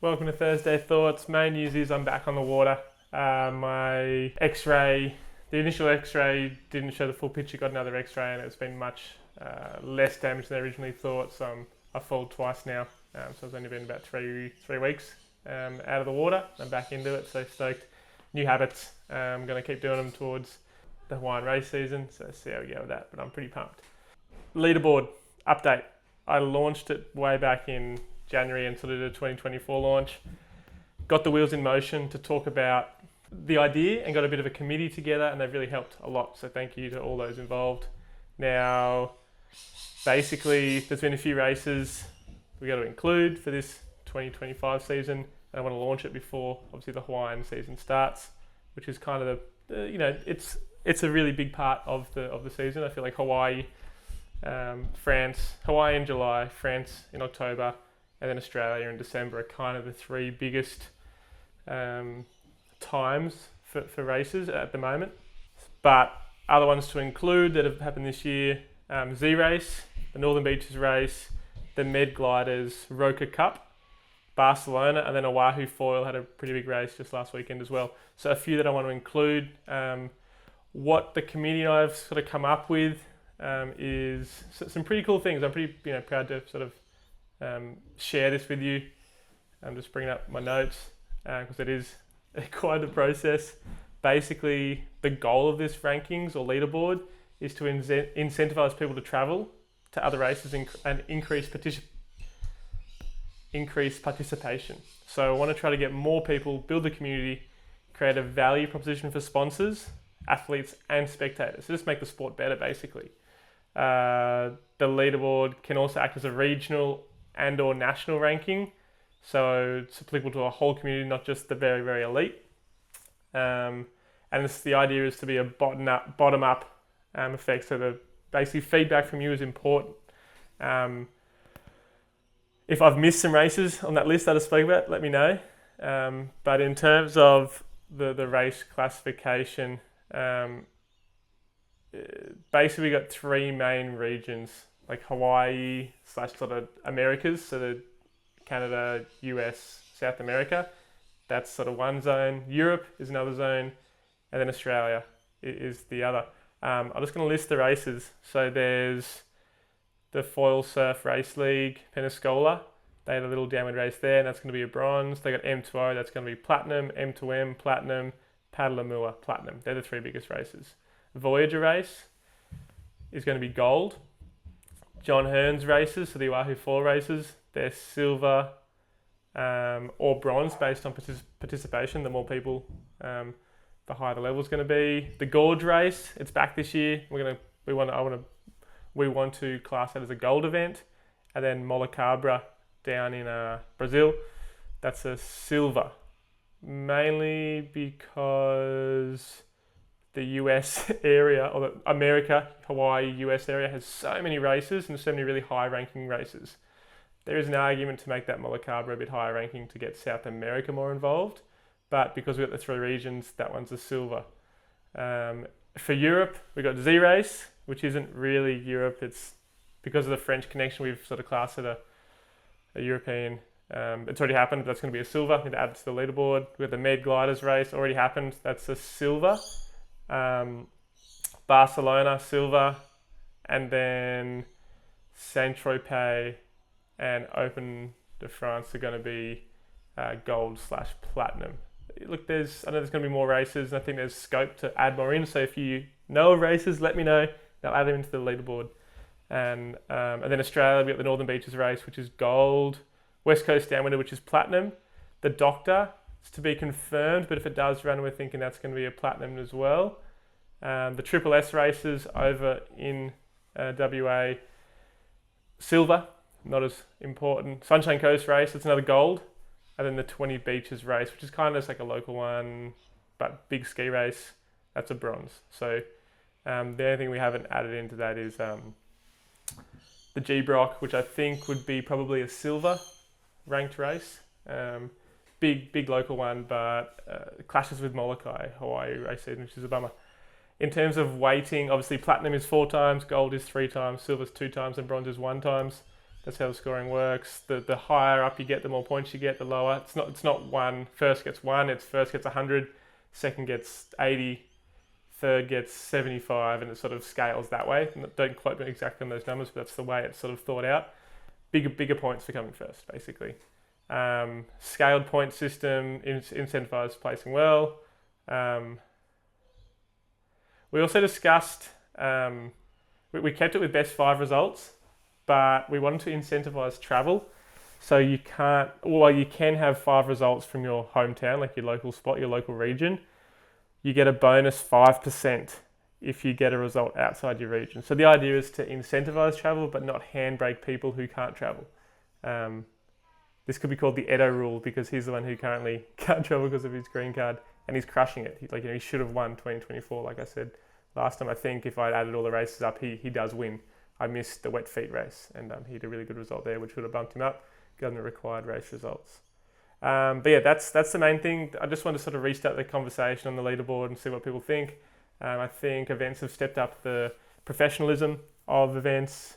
Welcome to Thursday Thoughts. Main news is I'm back on the water. My X-ray, the initial X-ray didn't show the full picture. Got another X-ray and it's been much less damage than I originally thought. So I've foaled twice now. So it's only been about three weeks out of the water. I'm back into it. So stoked. New habits. I'm going to keep doing them towards the Hawaiian race season. So see how we go with that. But I'm pretty pumped. Leaderboard update. I launched it way back in January and sort of the 2024 launch. Got the wheels in motion to talk about the idea and got a bit of a committee together, and they've really helped a lot. So thank you to all those involved. Now, basically, there's been a few races we got to include for this 2025 season. And I want to launch it before, obviously, the Hawaiian season starts, which is kind of it's a really big part of the season. I feel like Hawaii in July, France in October, and then Australia in December are kind of the three biggest times for races at the moment. But other ones to include that have happened this year, Z Race, the Northern Beaches Race, the Med Gliders Roka Cup, Barcelona, and then Oahu Foil had a pretty big race just last weekend as well. So a few that I want to include. What the committee and I have sort of come up with is some pretty cool things. I'm pretty proud to sort of share this with you. I'm just bringing up my notes because it is quite a process. Basically, the goal of this rankings or leaderboard is to incentivize people to travel to other races and increase participation. So I want to try to get more people, build the community, create a value proposition for sponsors, athletes and spectators. So just make the sport better, basically. The leaderboard can also act as a regional and or national ranking, so it's applicable to a whole community, not just the very, very elite. And the idea is to be a bottom up effect, so the basically feedback from you is important. If I've missed some races on that list that I spoke about, let me know. But in terms of the race classification, basically we got three main regions, like Hawaii / sort of Americas, so the Canada, US, South America. That's sort of one zone. Europe is another zone, and then Australia is the other. I'm just going to list the races. So there's the Foil Surf Race League, Pensacola. They had a little diamond race there, and that's going to be a bronze. They got M2O, that's going to be platinum, M2M, platinum, Paddle-A-Mua, platinum. They're the three biggest races. Voyager race is going to be gold. John Hearns races, so the Oahu 4 races, they're silver or bronze based on participation. The more people, the higher the level is going to be. The Gorge race, it's back this year. We want to class that as a gold event. And then Molocabra down in Brazil, that's a silver. Mainly because the US area, or the America, Hawaii, US area has so many races and so many really high ranking races. There is an argument to make that Molocabra a bit higher ranking to get South America more involved, but because we've got the three regions, that one's a silver. For Europe, we've got Z Race, which isn't really Europe. It's because of the French connection, we've sort of classed it a European. It's already happened, but that's going to be a silver. I'm going to add it to the leaderboard. We've got the Med Gliders race, already happened. That's a silver. Barcelona, silver. And then Saint-Tropez and Open de France are going to be gold / platinum. Look, I know there's going to be more races, and I think there's scope to add more in. So if you know of races, let me know. I'll add them into the leaderboard. And then Australia, we've got the Northern Beaches race, which is gold. West Coast Downwinder, which is platinum. The Doctor, it's to be confirmed, but if it does run, we're thinking that's going to be a platinum as well. The Triple S races over in WA, silver, not as important. Sunshine Coast race, it's another gold. And then the 20 Beaches race, which is kind of just like a local one, but big ski race, that's a bronze. So the only thing we haven't added into that is the G-Brock, which I think would be probably a silver ranked race. Big local one, but clashes with Molokai, Hawaii race season, which is a bummer. In terms of weighting, obviously platinum is 4 times, gold is 3 times, silver is 2 times, and bronze is 1 times. That's how the scoring works. The higher up you get, the more points you get. The lower, it's not one. First gets 1. It's first gets 100. Second gets 80. Third gets 75, and it sort of scales that way. Don't quote me exactly on those numbers, but that's the way it's sort of thought out. Bigger points for coming first, basically. Scaled point system incentivizes placing well. We also discussed, we kept it with best 5 results, but we wanted to incentivize travel. So you can have 5 results from your hometown, like your local spot, your local region. You get a bonus 5% if you get a result outside your region. So the idea is to incentivize travel, but not handbrake people who can't travel. This could be called the Edo rule, because he's the one who currently can't travel because of his green card, and he's crushing it. He should have won 2024, like I said last time. I think if I'd added all the races up, he does win. I missed the wet feet race, and he had a really good result there, which would have bumped him up, given the required race results. But yeah, that's the main thing. I just want to sort of restart the conversation on the leaderboard and see what people think. I think events have stepped up the professionalism of events,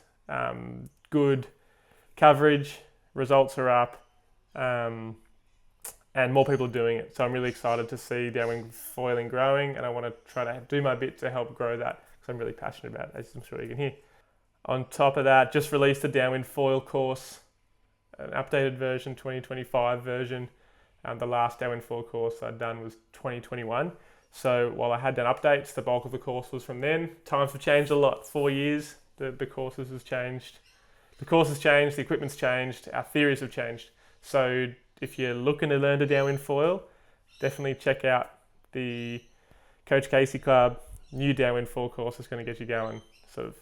good coverage, results are up, and more people are doing it. So I'm really excited to see downwind foiling growing, and I want to try to do my bit to help grow that, because I'm really passionate about it, as I'm sure you can hear. On top of that, just released a downwind foil course, an updated version, 2025 version. The last downwind foil course I'd done was 2021. So while I had done updates, the bulk of the course was from then. Times have changed a lot. 4 years, the courses has changed. The course has changed, the equipment's changed, our theories have changed. So if you're looking to learn to downwind foil, definitely check out the Coach Casey Club new downwind foil course. Is going to get you going. Sort of,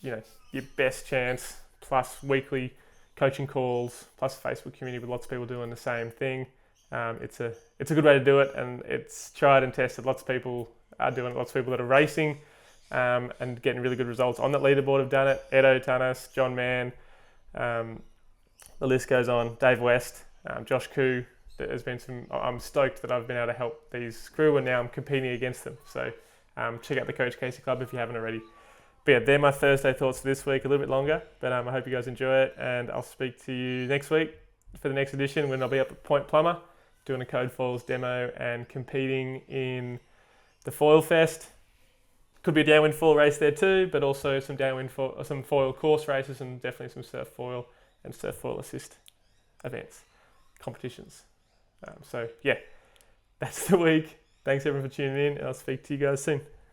your best chance, plus weekly coaching calls, plus a Facebook community with lots of people doing the same thing. It's a good way to do it, and it's tried and tested. Lots of people are doing it. Lots of people that are racing and getting really good results on that leaderboard have done it. Edo Tanis, John Mann, the list goes on. Dave West, Josh Koo. There's been some. I'm stoked that I've been able to help these crew, and now I'm competing against them. So check out the Coach Casey Club if you haven't already. But yeah, they're my Thursday thoughts for this week, a little bit longer, but I hope you guys enjoy it, and I'll speak to you next week for the next edition, when I'll be up at Point Plumber doing a Code Foils demo and competing in the Foil Fest. Could be a downwind foil race there too, but also some some foil course races, and definitely some surf foil and surf foil assist events, competitions. So yeah, that's the week. Thanks everyone for tuning in, and I'll speak to you guys soon.